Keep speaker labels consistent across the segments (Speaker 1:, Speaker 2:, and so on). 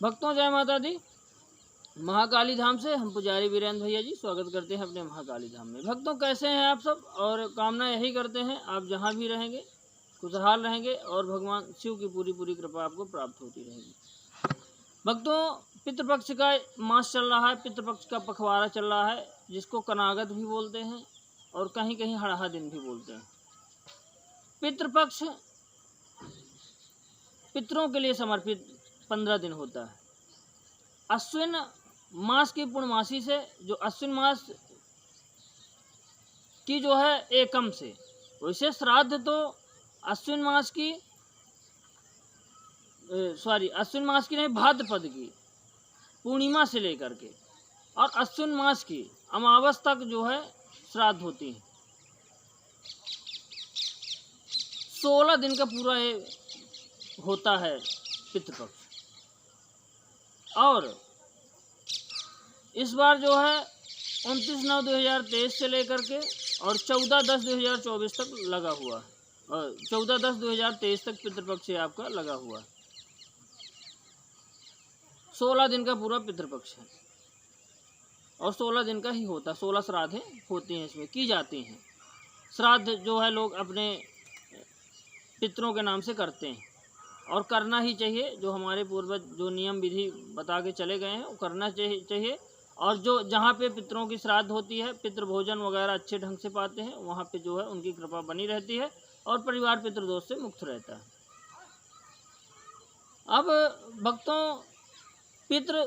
Speaker 1: भक्तों जय माता दी। महाकाली धाम से हम पुजारी वीरेंद्र भैया जी स्वागत करते हैं अपने महाकाली धाम में। भक्तों कैसे हैं आप सब, और कामना यही करते हैं आप जहां भी रहेंगे खुशहाल रहेंगे और भगवान शिव की पूरी कृपा आपको प्राप्त होती रहेगी। भक्तों पितृपक्ष का मास चल रहा है, पितृपक्ष का पखवाड़ा चल रहा है, जिसको कनागत भी बोलते हैं और कहीं कहीं हड़हा दिन भी बोलते हैं। पितृपक्ष पितरों के लिए समर्पित 15 दिन होता है। अश्विन मास की पूर्णमासी से, जो अश्विन मास की जो है एकम से, वैसे श्राद्ध तो अश्विन मास की नहीं, भाद्रपद की पूर्णिमा से लेकर के और अश्विन मास की अमावस तक जो है श्राद्ध होती है। 16 दिन का पूरा ये होता है पितृपक्ष। और इस बार जो है 29/9/2023 से लेकर के और 14/10/2024 तक लगा हुआ है, और 14/10/2023 तक पितृपक्ष आपका लगा हुआ है। 16 दिन का पूरा पितृपक्ष है और 16 दिन का ही होता है। 16 श्राद्धें होती हैं, इसमें की जाती हैं। श्राद्ध जो है लोग अपने पितरों के नाम से करते हैं और करना ही चाहिए। जो हमारे पूर्वज जो नियम विधि बता के चले गए हैं वो करना चाहिए। और जो जहाँ पे पितरों की श्राद्ध होती है, पितृ भोजन वगैरह अच्छे ढंग से पाते हैं, वहाँ पे जो है उनकी कृपा बनी रहती है और परिवार पितृदोष से मुक्त रहता है। अब भक्तों पितृ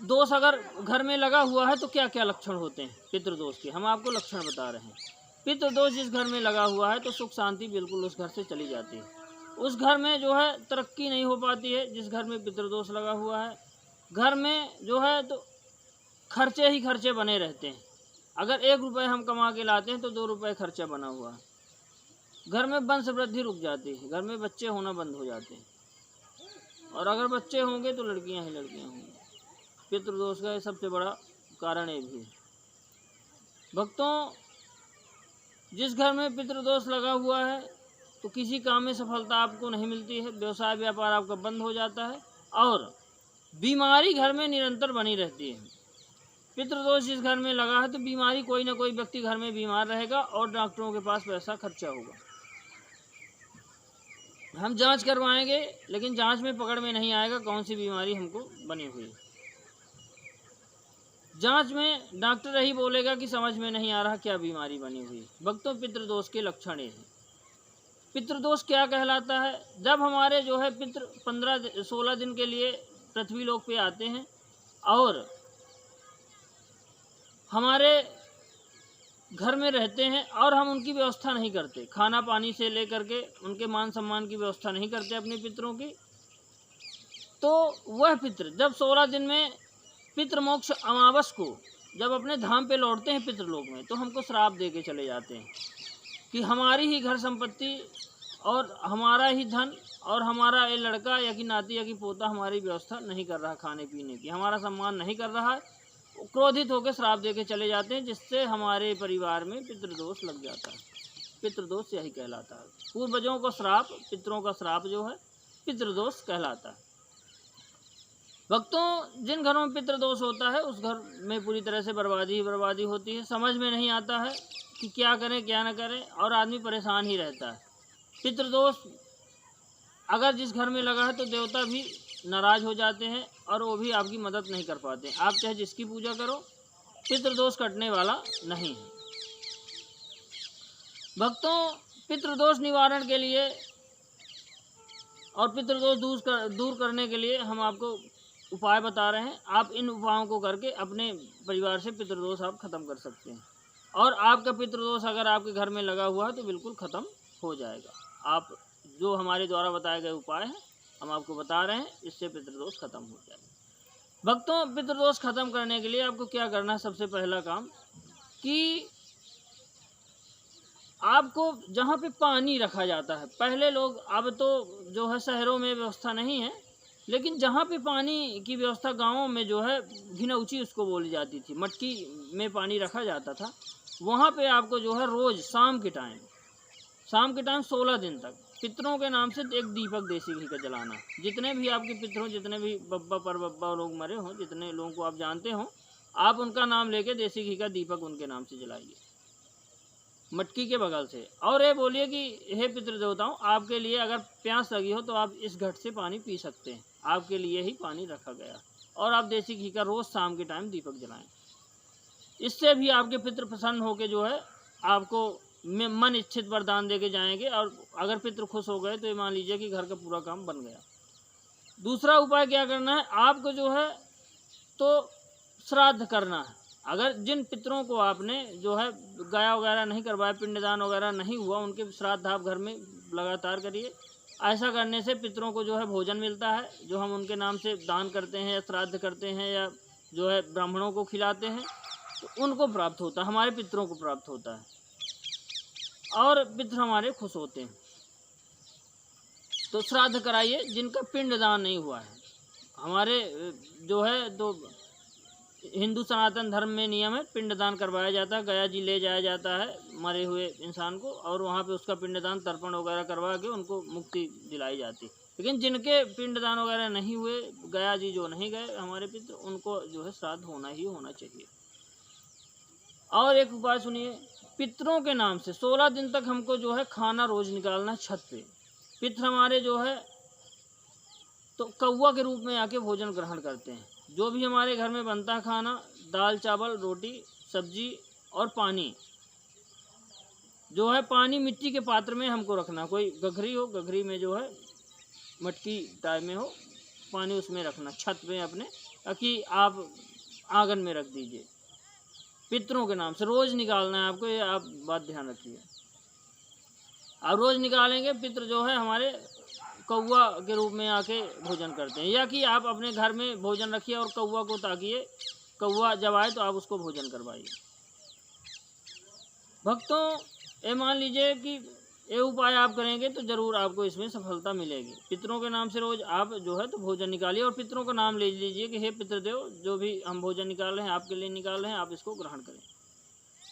Speaker 1: दोष अगर घर में लगा हुआ है तो क्या क्या लक्षण होते हैं पितृदोष के, हम आपको लक्षण बता रहे हैं। पितृदोष जिस घर में लगा हुआ है तो सुख शांति बिल्कुल उस घर से चली जाती है। उस घर में जो है तरक्की नहीं हो पाती है। जिस घर में पितृदोष लगा हुआ है, घर में जो है तो खर्चे ही खर्चे बने रहते हैं। अगर 1 रुपये हम कमा के लाते हैं तो 2 रुपये खर्चा बना हुआ है। घर में वंश वृद्धि रुक जाती है, घर में बच्चे होना बंद हो जाते हैं, और अगर बच्चे होंगे तो लड़कियां ही लड़कियां होंगी। पितृदोष का सबसे बड़ा कारण ये भी है। भक्तों जिस घर में पितृदोष लगा हुआ है तो किसी काम में सफलता आपको नहीं मिलती है, व्यवसाय व्यापार आपका बंद हो जाता है और बीमारी घर में निरंतर बनी रहती है। पितृदोष जिस घर में लगा है तो बीमारी, कोई ना कोई व्यक्ति घर में बीमार रहेगा और डॉक्टरों के पास पैसा खर्चा होगा। हम जांच करवाएंगे लेकिन जांच में पकड़ में नहीं आएगा कौन सी बीमारी हमको बनी हुई है। जांच में डॉक्टर यही बोलेगा कि समझ में नहीं आ रहा क्या बीमारी बनी हुई है। भक्तों पितृदोष के लक्षण ये हैं। पितृदोष क्या कहलाता है? जब हमारे जो है पितृ 16 दिन के लिए पृथ्वी लोक पे आते हैं और हमारे घर में रहते हैं और हम उनकी व्यवस्था नहीं करते, खाना पानी से लेकर के उनके मान सम्मान की व्यवस्था नहीं करते अपने पितरों की, तो वह पितृ जब 16 दिन में पितृमोक्ष अमावस को जब अपने धाम पे लौटते हैं पितृलोक में, तो हमको श्राप दे के चले जाते हैं कि हमारी ही घर संपत्ति और हमारा ही धन और हमारा ये लड़का या कि नाती या कि पोता हमारी व्यवस्था नहीं कर रहा, खाने पीने की हमारा सम्मान नहीं कर रहा है। क्रोधित होकर श्राप दे के चले जाते हैं, जिससे हमारे परिवार में पितृदोष लग जाता है। पितृदोष यही कहलाता है। पूर्वजों का श्राप, पितरों का श्राप जो है पितृदोष कहलाता है। भक्तों जिन घरों में पितृदोष होता है उस घर में पूरी तरह से बर्बादी ही बर्बादी होती है। समझ में नहीं आता है कि क्या करें क्या न करें और आदमी परेशान ही रहता है। पितृदोष अगर जिस घर में लगा है तो देवता भी नाराज हो जाते हैं और वो भी आपकी मदद नहीं कर पाते। आप चाहे जिसकी पूजा करो, पितृदोष कटने वाला नहीं है। भक्तों पितृदोष निवारण के लिए और पितृदोष दूर करने के लिए हम आपको उपाय बता रहे हैं। आप इन उपायों को करके अपने परिवार से पितृदोष आप खत्म कर सकते हैं और आपका पितृदोष अगर आपके घर में लगा हुआ है तो बिल्कुल ख़त्म हो जाएगा। आप जो हमारे द्वारा बताए गए उपाय हैं हम आपको बता रहे हैं, इससे पितृदोष खत्म हो जाएगा। भक्तों पितृदोष खत्म करने के लिए आपको क्या करना है? सबसे पहला काम कि आपको जहाँ पे पानी रखा जाता है, पहले लोग, अब तो जो है शहरों में व्यवस्था नहीं है, लेकिन जहाँ पे पानी की व्यवस्था गाँवों में जो है घिनौची उसको बोली जाती थी, मटकी में पानी रखा जाता था। वहाँ पे आपको जो है रोज़ शाम के टाइम 16 दिन तक पितरों के नाम से एक दीपक देसी घी का जलाना। जितने भी आपके पितर हों, जितने भी बब्बा पर बब्बा लोग मरे हों, जितने लोगों को आप जानते हों, आप उनका नाम लेके देसी घी का दीपक उनके नाम से जलाइए मटकी के बगल से। और ये बोलिए कि हे पितृ देवताओं, आपके लिए अगर प्यास लगी हो तो आप इस घट से पानी पी सकते हैं, आपके लिए ही पानी रखा गया। और आप देसी घी का रोज़ शाम के टाइम दीपक जलाएं। इससे भी आपके पितृ प्रसन्न होकर जो है आपको मन इच्छित वरदान दे के जाएंगे। और अगर पितृ खुश हो गए तो ये मान लीजिए कि घर का पूरा काम बन गया। दूसरा उपाय क्या करना है, आपको जो है तो श्राद्ध करना है। अगर जिन पितरों को आपने जो है गाया वगैरह नहीं करवाया, पिंडदान वगैरह नहीं हुआ, उनके श्राद्ध आप घर में लगातार करिए। ऐसा करने से पितरों को जो है भोजन मिलता है, जो हम उनके नाम से दान करते हैं या श्राद्ध करते हैं या जो है ब्राह्मणों को खिलाते हैं, तो उनको प्राप्त होता है, हमारे पितरों को प्राप्त होता है और पितर हमारे खुश होते हैं। तो श्राद्ध कराइए जिनका पिंडदान नहीं हुआ है। हमारे जो है तो हिंदू सनातन धर्म में नियम है, पिंडदान करवाया जाता है। गया जी ले जाया जाता है मरे हुए इंसान को और वहाँ पे उसका पिंडदान तर्पण वगैरह करवा के उनको मुक्ति दिलाई जाती है। लेकिन जिनके पिंडदान वगैरह नहीं हुए, गया जी जो नहीं गए हमारे पितर, उनको जो है श्राद्ध होना ही होना चाहिए। और एक उपाय सुनिए, पितरों के नाम से 16 दिन तक हमको जो है खाना रोज निकालना छत पे। पितर हमारे जो है तो कौवा के रूप में आके भोजन ग्रहण करते हैं। जो भी हमारे घर में बनता है खाना, दाल चावल रोटी सब्जी और पानी, जो है पानी मिट्टी के पात्र में हमको रखना। कोई गघरी हो, गघरी में जो है मटकी टाइप में हो, पानी उसमें रखना छत पे अपने, ताकि आप आंगन में रख दीजिए। पितरों के नाम से रोज़ निकालना है आपको, ये आप बात ध्यान रखिए। आप रोज़ निकालेंगे, पितर जो है हमारे कौवा के रूप में आके भोजन करते हैं। या कि आप अपने घर में भोजन रखिए और कौवा को ताकिए, कौवा जब आए तो आप उसको भोजन करवाइए। भक्तों, ये मान लीजिए कि ये उपाय आप करेंगे तो ज़रूर आपको इसमें सफलता मिलेगी। पितरों के नाम से रोज़ आप जो है तो भोजन निकालिए और पितरों का नाम ले लीजिए कि हे पितृदेव, जो भी हम भोजन निकाल रहे हैं आपके लिए निकाल रहे हैं, आप इसको ग्रहण करें।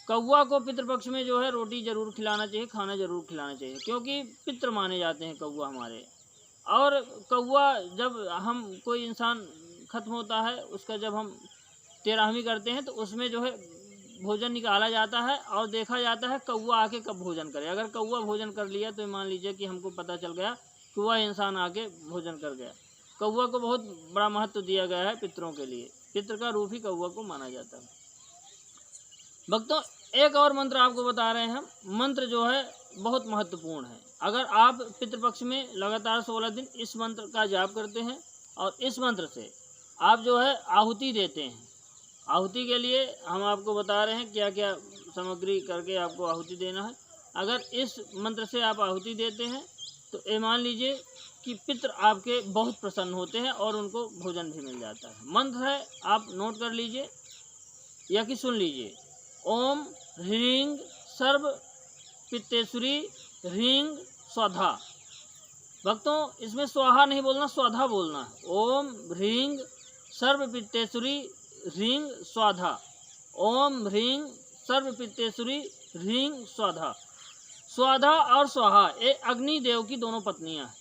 Speaker 1: कौवा को पितृपक्ष में जो है रोटी जरूर खिलाना चाहिए, खाना जरूर खिलाना चाहिए, क्योंकि पितृ माने जाते हैं कौवा हमारे। और कौवा जब हम कोई इंसान खत्म होता है, उसका जब हम 13वीं करते हैं तो उसमें जो है भोजन निकाला जाता है और देखा जाता है कौवा आके कब भोजन करे। अगर कौवा भोजन कर लिया तो मान लीजिए कि हमको पता चल गया कि वह इंसान आके भोजन कर गया। कौवा को बहुत बड़ा महत्व दिया गया है पितरों के लिए, पितर का रूप ही कौवा को माना जाता है। भक्तों, एक और मंत्र आपको बता रहे हैं हम। मंत्र जो है बहुत महत्वपूर्ण है। अगर आप पितृपक्ष में लगातार 16 दिन इस मंत्र का जाप करते हैं और इस मंत्र से आप जो है आहुति देते हैं, आहुति के लिए हम आपको बता रहे हैं क्या क्या सामग्री करके आपको आहुति देना है। अगर इस मंत्र से आप आहुति देते हैं तो ये मान लीजिए कि पितर आपके बहुत प्रसन्न होते हैं और उनको भोजन भी मिल जाता है। मंत्र है, आप नोट कर लीजिए या कि सुन लीजिए। ओम ह्रीं सर्व पित्तेश्वरी ह्रीं स्वाधा। भक्तों, इसमें स्वाहा नहीं बोलना, स्वाधा बोलना है। ओम ह्रीं सर्व पित्तेश्वरी ह्रीं स्वाधा। ओम ह्रीं सर्व पित्तेश्वरी ह्रीं स्वाधा। स्वाधा और स्वाहा ये अग्नि देव की दोनों पत्नियां हैं।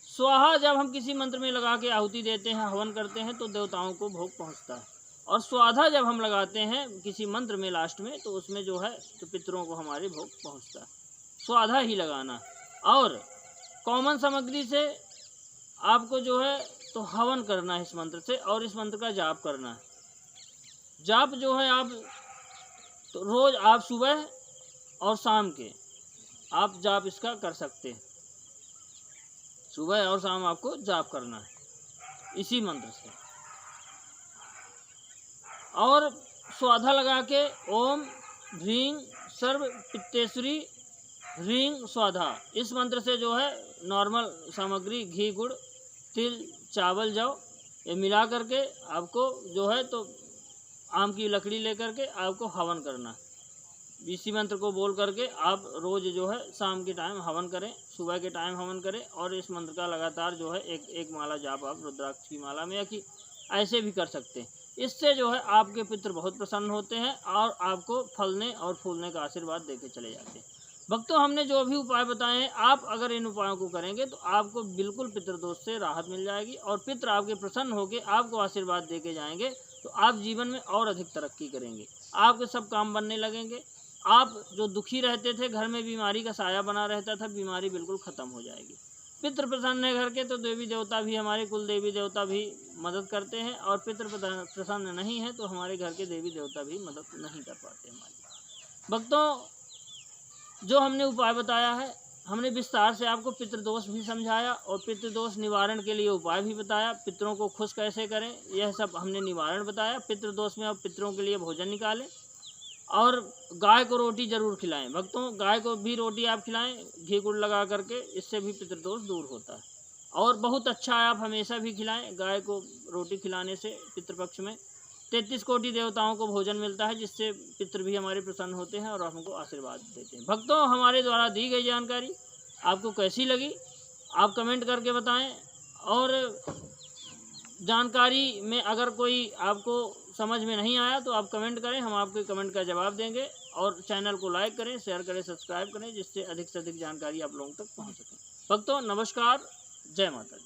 Speaker 1: स्वाहा जब हम किसी मंत्र में लगा के आहुति देते हैं, हवन करते हैं तो देवताओं को भोग पहुंचता है। और स्वाधा जब हम लगाते हैं किसी मंत्र में लास्ट में तो उसमें जो है तो पितरों को हमारे भोग पहुंचता है। स्वाधा ही लगाना। और कॉमन सामग्री से आपको जो है तो हवन करना है इस मंत्र से और इस मंत्र का जाप करना है। जाप जो है आप तो रोज़ आप सुबह और शाम के आप जाप इसका कर सकते हैं। सुबह और शाम आपको जाप करना है इसी मंत्र से। और स्वाधा लगा के ओम ह्रीं सर्व पित्तेश्वरी ह्रीं स्वाधा, इस मंत्र से जो है नॉर्मल सामग्री घी गुड़ तिल चावल जौ ये मिला करके आपको जो है तो आम की लकड़ी लेकर के आपको हवन करना। इसी मंत्र को बोल करके आप रोज़ जो है शाम के टाइम हवन करें, सुबह के टाइम हवन करें और इस मंत्र का लगातार जो है एक माला जाप आप रुद्राक्ष की माला में या कि ऐसे भी कर सकते हैं। इससे जो है आपके पितर बहुत प्रसन्न होते हैं और आपको फलने और फूलने का आशीर्वाद देके चले जाते हैं। भक्तों, हमने जो भी उपाय बताए हैं, आप अगर इन उपायों को करेंगे तो आपको बिल्कुल पितृदोष से राहत मिल जाएगी और पितृ आपके प्रसन्न होकर आपको आशीर्वाद देके जाएंगे। तो आप जीवन में और अधिक तरक्की करेंगे, आपके सब काम बनने लगेंगे। आप जो दुखी रहते थे, घर में बीमारी का साया बना रहता था, बीमारी बिल्कुल ख़त्म हो जाएगी। पितृ प्रसन्न है घर के तो देवी देवता भी, हमारे कुल देवी देवता भी मदद करते हैं, और पितृ प्रसन्न नहीं है तो हमारे घर के देवी देवता भी मदद नहीं कर पाते हमारी। भक्तों, जो हमने उपाय बताया है, हमने विस्तार से आपको पितृदोष भी समझाया और पितृदोष निवारण के लिए उपाय भी बताया। पितरों को खुश कैसे करें, यह सब हमने निवारण बताया। पितृदोष में अब पितरों के लिए भोजन निकालें और गाय को रोटी ज़रूर खिलाएं। भक्तों, गाय को भी रोटी आप खिलाएं घी गुड़ लगा करके, इससे भी पितृदोष दूर होता है। और बहुत अच्छा है, आप हमेशा भी खिलाएं गाय को रोटी खिलाने से पितृपक्ष में 33 कोटि देवताओं को भोजन मिलता है, जिससे पितृ भी हमारे प्रसन्न होते हैं और हमको आशीर्वाद देते हैं। भक्तों, हमारे द्वारा दी गई जानकारी आपको कैसी लगी, आप कमेंट करके बताएं। और जानकारी में अगर कोई आपको समझ में नहीं आया तो आप कमेंट करें, हम आपके कमेंट का जवाब देंगे। और चैनल को लाइक करें, शेयर करें, सब्सक्राइब करें, जिससे अधिक से अधिक जानकारी आप लोगों तक पहुँच सके। भक्तों, नमस्कार, जय माता दी।